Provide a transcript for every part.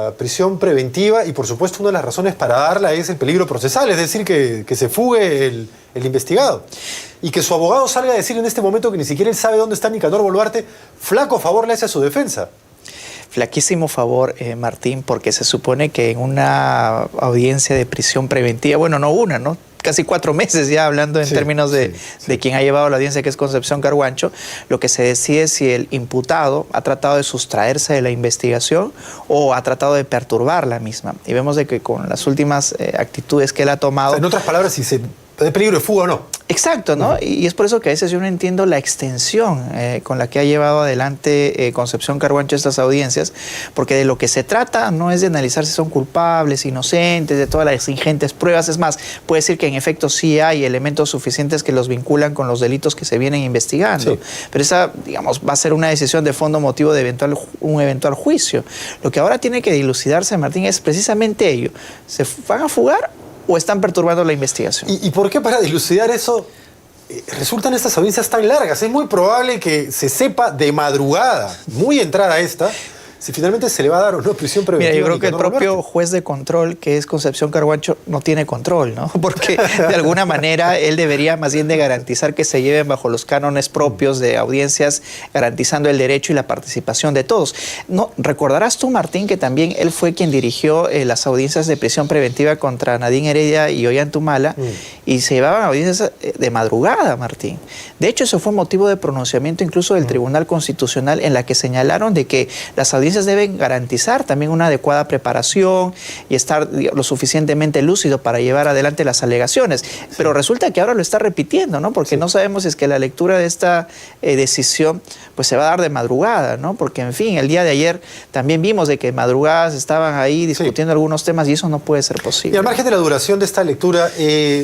la prisión preventiva y por supuesto una de las razones para darla es el peligro procesal, es decir, que se fugue el investigado. Y que su abogado salga a decir en este momento que ni siquiera él sabe dónde está Nicanor Boluarte, flaco favor le hace a su defensa. Flaquísimo favor, Martín, porque se supone que en una audiencia de prisión preventiva, bueno, no una, ¿no? Casi 4 meses ya hablando en términos de quien ha llevado la audiencia, que es Concepción Carhuancho, lo que se decide es si el imputado ha tratado de sustraerse de la investigación o ha tratado de perturbar la misma. Y vemos de que con las últimas actitudes que él ha tomado... O sea, en otras palabras, si se de peligro de fuga o no. Exacto, ¿no? Y es por eso que a veces yo no entiendo la extensión con la que ha llevado adelante Concepción Carhuancho estas audiencias, porque de lo que se trata no es de analizar si son culpables, inocentes, de todas las ingentes pruebas. Es más, puede decir que en efecto sí hay elementos suficientes que los vinculan con los delitos que se vienen investigando. Sí. Pero esa, digamos, va a ser una decisión de fondo motivo de un eventual juicio. Lo que ahora tiene que dilucidarse, Martín, es precisamente ello. ¿Se van a fugar o están perturbando la investigación? ¿Y por qué para dilucidar eso resultan estas audiencias tan largas? Es muy probable que se sepa de madrugada, muy entrada esta, si finalmente se le va a dar o no prisión preventiva. Mira, yo creo que el propio juez de control, que es Concepción Carhuancho, no tiene control, ¿no? Porque de alguna manera él debería más bien de garantizar que se lleven bajo los cánones propios de audiencias, garantizando el derecho y la participación de todos. No, recordarás tú, Martín, que también él fue quien dirigió las audiencias de prisión preventiva contra Nadine Heredia y Ollantumala, y se llevaban audiencias de madrugada, Martín. De hecho, eso fue motivo de pronunciamiento incluso del Tribunal Constitucional, en la que señalaron de que las audiencias deben garantizar también una adecuada preparación y estar lo suficientemente lúcido para llevar adelante las alegaciones. Sí. Pero resulta que ahora lo está repitiendo, ¿no? Porque no sabemos si es que la lectura de esta decisión pues se va a dar de madrugada, ¿no? Porque, en fin, el día de ayer también vimos de que madrugadas estaban ahí discutiendo algunos temas y eso no puede ser posible. Y al margen de la duración de esta lectura,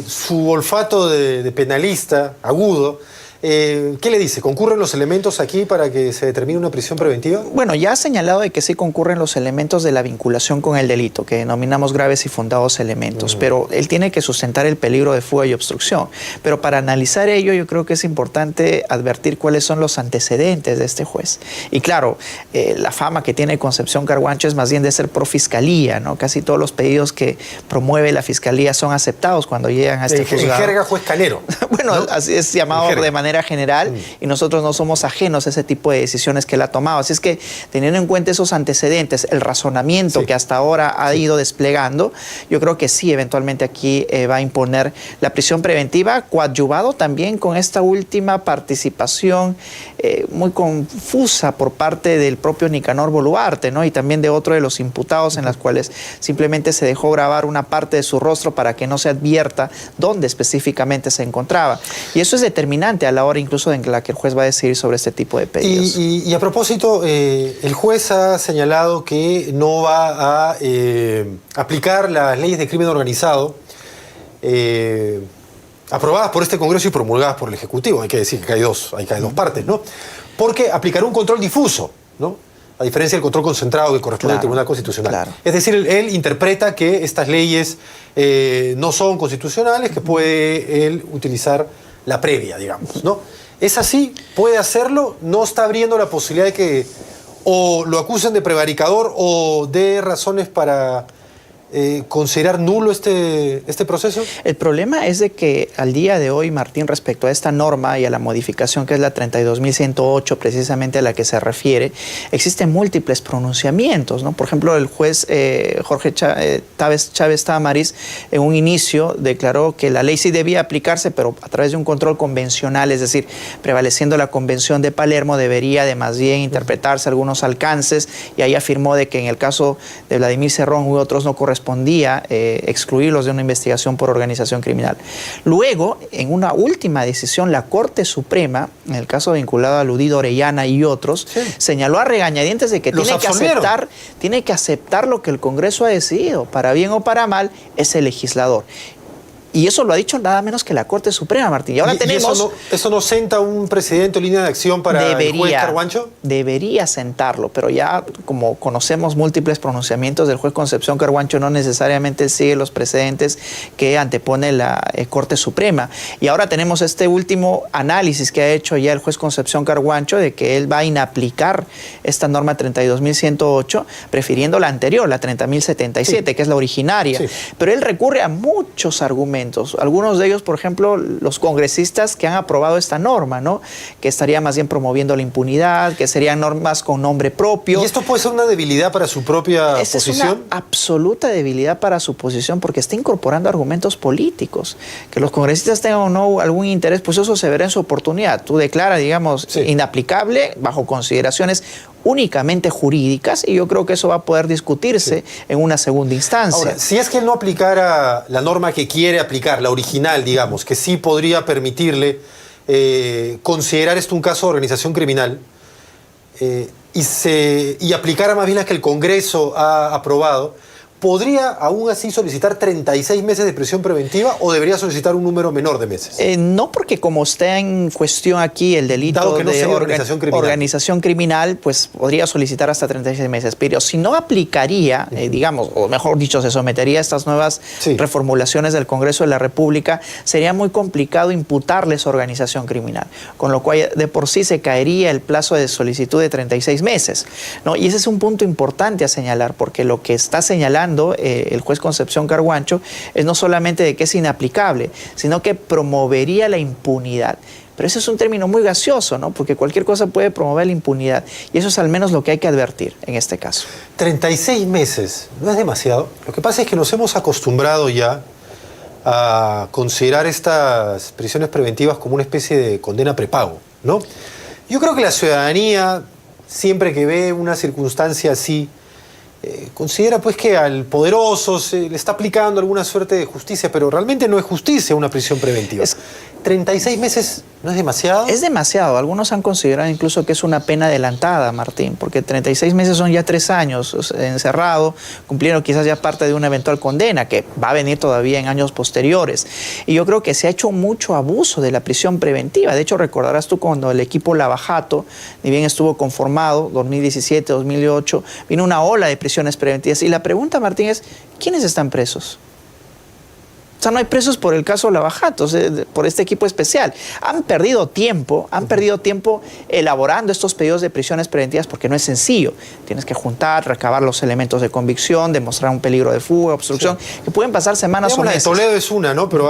su olfato de penalista agudo, ¿qué le dice? ¿Concurren los elementos aquí para que se determine una prisión preventiva? Bueno, ya ha señalado de que sí concurren los elementos de la vinculación con el delito, que denominamos graves y fundados elementos, pero él tiene que sustentar el peligro de fuga y obstrucción. Pero para analizar ello, yo creo que es importante advertir cuáles son los antecedentes de este juez. Y claro, la fama que tiene Concepción Carhuancho es más bien de ser pro fiscalía, ¿no? Casi todos los pedidos que promueve la fiscalía son aceptados cuando llegan a este juzgado. En jerga, juez calero. Bueno, ¿no? Así es llamado de manera general, y nosotros no somos ajenos a ese tipo de decisiones que él ha tomado. Así es que, teniendo en cuenta esos antecedentes, el razonamiento que hasta ahora ha ido desplegando, yo creo que sí, eventualmente aquí va a imponer la prisión preventiva, coadyuvado también con esta última participación muy confusa por parte del propio Nicanor Boluarte, ¿no? Y también de otro de los imputados, en las cuales simplemente se dejó grabar una parte de su rostro para que no se advierta dónde específicamente se encontraba. Y eso es determinante a la hora incluso en la que el juez va a decidir sobre este tipo de pedidos. Y a propósito, el juez ha señalado que no va a aplicar las leyes de crimen organizado aprobadas por este Congreso y promulgadas por el Ejecutivo. Hay que decir que hay dos partes, ¿no? Porque aplicará un control difuso, ¿no? A diferencia del control concentrado que corresponde al Tribunal Constitucional. Claro. Es decir, él interpreta que estas leyes no son constitucionales, que puede él utilizar la previa, digamos, ¿no? ¿Es así? ¿Puede hacerlo? ¿No está abriendo la posibilidad de que o lo acusen de prevaricador o de razones para considerar nulo este proceso? El problema es de que al día de hoy, Martín, respecto a esta norma y a la modificación que es la 32.108, precisamente a la que se refiere, existen múltiples pronunciamientos, ¿no? Por ejemplo, el juez Jorge Chávez Tamariz en un inicio declaró que la ley sí debía aplicarse, pero a través de un control convencional, es decir, prevaleciendo la Convención de Palermo, debería de más bien interpretarse algunos alcances, y ahí afirmó de que en el caso de Vladimir Cerrón u otros no correspondía excluirlos de una investigación por organización criminal. Luego, en una última decisión, la Corte Suprema, en el caso vinculado a Ludido Orellana y otros, señaló a regañadientes de que tiene que aceptar lo que el Congreso ha decidido, para bien o para mal, es el legislador. Y eso lo ha dicho nada menos que la Corte Suprema, Martín. Y ahora tenemos... ¿Eso no senta un precedente o línea de acción para el juez Carhuancho? Debería sentarlo, pero ya como conocemos múltiples pronunciamientos del juez Concepción Carhuancho, no necesariamente sigue los precedentes que antepone la Corte Suprema. Y ahora tenemos este último análisis que ha hecho ya el juez Concepción Carhuancho de que él va a inaplicar esta norma 32.108, prefiriendo la anterior, la 30.077, sí, que es la originaria. Sí. Pero él recurre a muchos argumentos. Algunos de ellos, por ejemplo, los congresistas que han aprobado esta norma, ¿no? Que estaría más bien promoviendo la impunidad, que serían normas con nombre propio. ¿Y esto puede ser una debilidad para su propia posición? Es una absoluta debilidad para su posición porque está incorporando argumentos políticos. Que los congresistas tengan o no algún interés, pues eso se verá en su oportunidad. Tú declaras, digamos, sí, inaplicable bajo consideraciones únicamente jurídicas, y yo creo que eso va a poder discutirse, sí, en una segunda instancia. Ahora, si es que él no aplicara la norma que quiere aplicar, la original, digamos, que sí podría permitirle considerar esto un caso de organización criminal, y aplicara más bien la que el Congreso ha aprobado, ¿podría aún así solicitar 36 meses de prisión preventiva o debería solicitar un número menor de meses? No, porque como está en cuestión aquí el delito dado que no de organización criminal, pues podría solicitar hasta 36 meses. Pero si no aplicaría, digamos, o mejor dicho, se sometería a estas nuevas, sí, reformulaciones del Congreso de la República, sería muy complicado imputarles organización criminal. Con lo cual, de por sí se caería el plazo de solicitud de 36 meses, ¿no? Y ese es un punto importante a señalar, porque lo que está señalando el juez Concepción Carhuancho es no solamente de que es inaplicable, sino que promovería la impunidad. Pero eso es un término muy gaseoso, ¿no? Porque cualquier cosa puede promover la impunidad. Y eso es al menos lo que hay que advertir en este caso. 36 meses, ¿no es demasiado? Lo que pasa es que nos hemos acostumbrado ya a considerar estas prisiones preventivas como una especie de condena prepago, ¿no? Yo creo que la ciudadanía, siempre que ve una circunstancia así, considera pues que al poderoso se le está aplicando alguna suerte de justicia, pero realmente no es justicia una prisión preventiva. 36 meses ¿no es demasiado? Es demasiado. Algunos han considerado incluso que es una pena adelantada, Martín, porque 36 meses son ya 3 años encerrado, cumpliendo quizás ya parte de una eventual condena, que va a venir todavía en años posteriores. Y yo creo que se ha hecho mucho abuso de la prisión preventiva. De hecho, recordarás tú cuando el equipo Lavajato, ni bien estuvo conformado, 2017, 2008, vino una ola de prisiones preventivas. Y la pregunta, Martín, es, ¿quiénes están presos? O sea, no hay presos por el caso Lavajato, por este equipo especial. Han perdido tiempo elaborando estos pedidos de prisiones preventivas porque no es sencillo. Tienes que juntar, recabar los elementos de convicción, demostrar un peligro de fuga, obstrucción, sí, que pueden pasar semanas o meses. La de Toledo es una, ¿no? Pero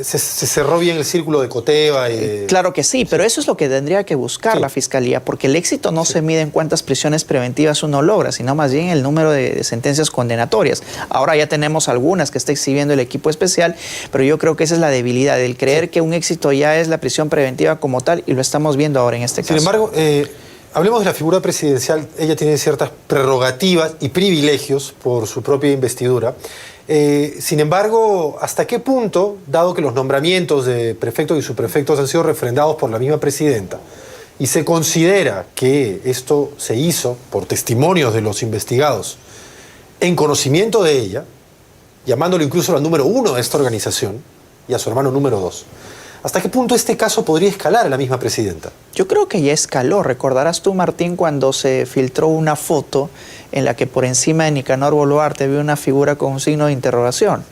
se cerró bien el círculo de Coteva. Claro que sí, pero eso es lo que tendría que buscar la Fiscalía, porque el éxito no se mide en cuántas prisiones preventivas uno logra, sino más bien el número de sentencias condenatorias. Ahora ya tenemos algunas que está exhibiendo el equipo especial, pero yo creo que esa es la debilidad, el creer que un éxito ya es la prisión preventiva como tal, y lo estamos viendo ahora en este caso. Sin embargo, hablemos de la figura presidencial. Ella tiene ciertas prerrogativas y privilegios por su propia investidura. Sin embargo, ¿hasta qué punto, dado que los nombramientos de prefectos y subprefectos han sido refrendados por la misma presidenta, y se considera que esto se hizo por testimonios de los investigados en conocimiento de ella, llamándolo incluso la número 1 de esta organización y a su hermano número 2. ¿Hasta qué punto este caso podría escalar a la misma presidenta? Yo creo que ya escaló. Recordarás tú, Martín, cuando se filtró una foto en la que por encima de Nicanor Boluarte había una figura con un signo de interrogación.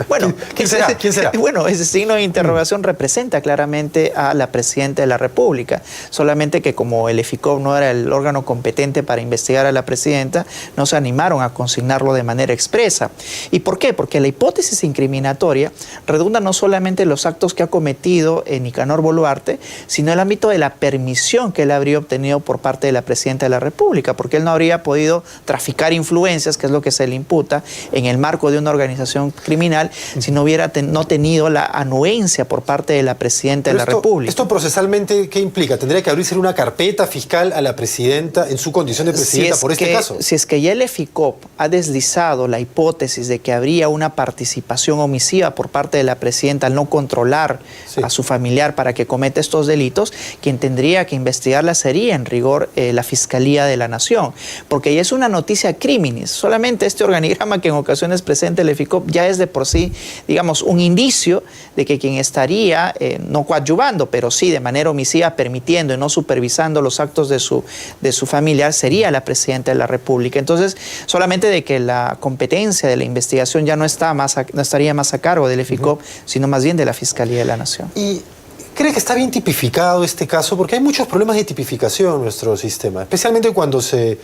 Bueno, ¿Quién será? ¿Quién será? Bueno, ese signo de interrogación representa claramente a la presidenta de la República. Solamente que como el EFICOP no era el órgano competente para investigar a la presidenta, no se animaron a consignarlo de manera expresa. ¿Y por qué? Porque la hipótesis incriminatoria redunda no solamente en los actos que ha cometido Nicanor Boluarte, sino en el ámbito de la permisión que él habría obtenido por parte de la presidenta de la República, porque él no habría podido traficar influencias, que es lo que se le imputa en el marco de una organización criminal, si no hubiera no tenido la anuencia por parte de la presidenta de la República. ¿Esto procesalmente qué implica? ¿Tendría que abrirse una carpeta fiscal a la presidenta en su condición de presidenta por este caso? Si es que ya el EFICOP ha deslizado la hipótesis de que habría una participación omisiva por parte de la presidenta al no controlar a su familiar para que cometa estos delitos, quien tendría que investigarla sería en rigor la Fiscalía de la Nación, porque ya es una noticia criminis. Solamente este organigrama que en ocasiones presenta el EFICOP ya es de por sí, digamos, un indicio de que quien estaría no coadyuvando, pero sí de manera omisiva permitiendo y no supervisando los actos de su familiar sería la Presidenta de la República. Entonces, solamente de que la competencia de la investigación ya no estaría más a cargo del EFICOP, sino más bien de la Fiscalía de la Nación. ¿Y cree que está bien tipificado este caso? Porque hay muchos problemas de tipificación en nuestro sistema, especialmente cuando se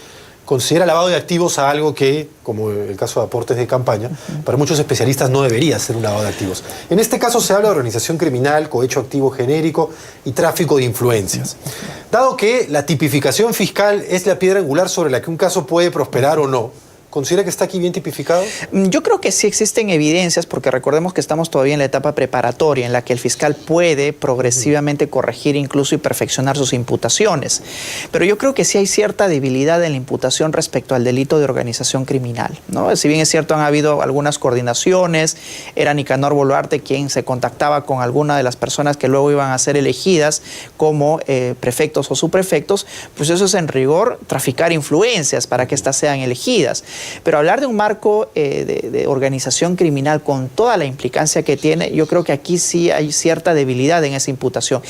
considera lavado de activos a algo que, como el caso de aportes de campaña, para muchos especialistas no debería ser un lavado de activos. En este caso se habla de organización criminal, cohecho activo genérico y tráfico de influencias. Dado que la tipificación fiscal es la piedra angular sobre la que un caso puede prosperar o no, ¿considera que está aquí bien tipificado? Yo creo que sí existen evidencias, porque recordemos que estamos todavía en la etapa preparatoria, en la que el fiscal puede progresivamente corregir incluso y perfeccionar sus imputaciones. Pero yo creo que sí hay cierta debilidad en la imputación respecto al delito de organización criminal, ¿no? Si bien es cierto, han habido algunas coordinaciones, era Nicanor Boluarte quien se contactaba con alguna de las personas que luego iban a ser elegidas como prefectos o subprefectos, pues eso es en rigor traficar influencias para que éstas sean elegidas. Pero hablar de un marco de organización criminal con toda la implicancia que tiene, yo creo que aquí sí hay cierta debilidad en esa imputación.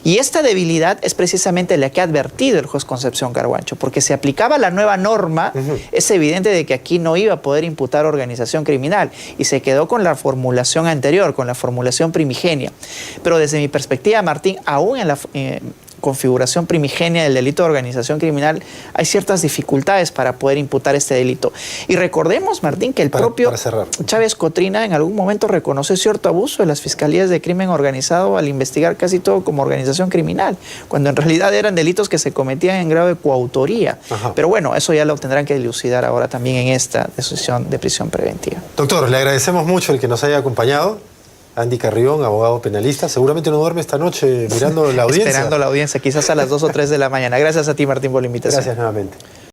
Y esta debilidad es precisamente la que ha advertido el juez Concepción Carhuancho, porque si aplicaba la nueva norma, es evidente de que aquí no iba a poder imputar organización criminal y se quedó con la formulación anterior, con la formulación primigenia. Pero desde mi perspectiva, Martín, aún en la configuración primigenia del delito de organización criminal, hay ciertas dificultades para poder imputar este delito. Y recordemos, Martín, que el propio Chávez Cotrina en algún momento reconoció cierto abuso de las fiscalías de crimen organizado al investigar casi todo como organización criminal, cuando en realidad eran delitos que se cometían en grado de coautoría. Pero bueno, eso ya lo tendrán que dilucidar ahora también en esta decisión de prisión preventiva. Doctor, le agradecemos mucho el que nos haya acompañado. Andy Carrión, abogado penalista, seguramente no duerme esta noche mirando la audiencia. Esperando la audiencia, quizás a las 2 o 3 de la mañana. Gracias a ti, Martín, por la invitación. Gracias nuevamente.